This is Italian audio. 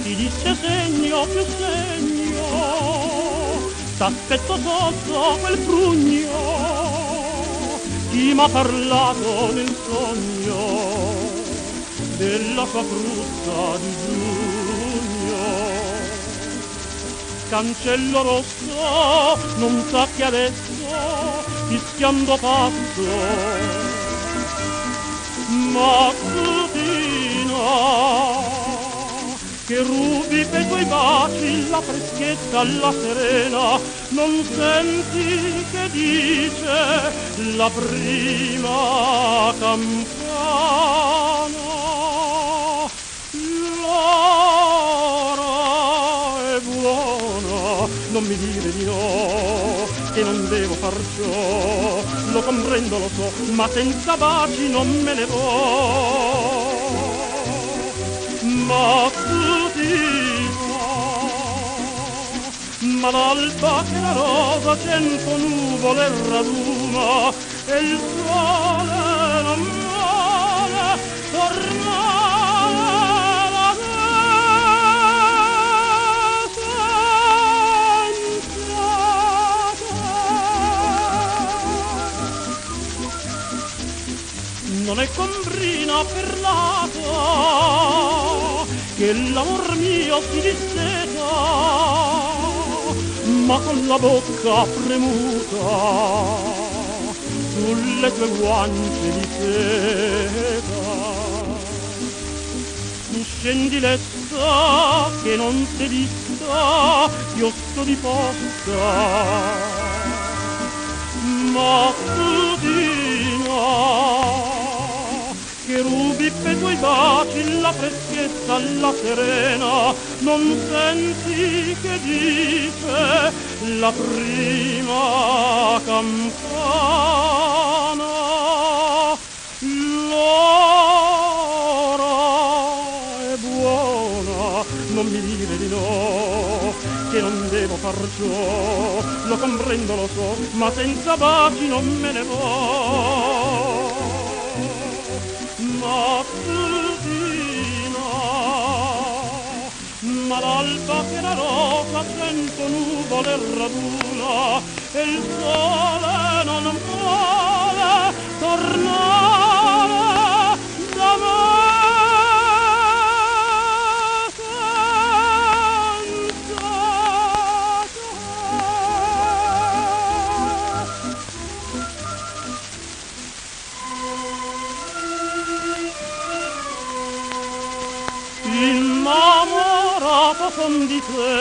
ti disse segno più segno, t'aspetto sotto quel prugno, chi m'ha parlato nel sogno della sua frutta di giugno. Cancello rosso, non sa che adesso fischiando passo, mattutina, che rubi per quei baci la freschezza alla serena, non senti che dice la prima campana. L'ora è buona, non mi dire di no, che non devo far ciò, lo comprendo, lo so, ma senza baci non me ne vo'. Mattutina, ma l'alba che la rosa 100 nuvole raduna e il sole non vuole tornare da te. Non è combrina perlata che l'amor mio si disseta, ma con la bocca premuta sulle tue guance di seta. Tu scendi lesta che non sei vista, chiostro di posta, mattutina, che rubi per tuoi baci la freschezza alla serena, non senti che dice la prima campana. L'ora è buona, non mi dire di no, che non devo far ciò, lo comprendo, lo so, ma senza baci non me ne vo'. Mattutina, ma l'alba che la rosa 100 nuvole raduna e il sole non vuole tornare da me. Innamorato son di te,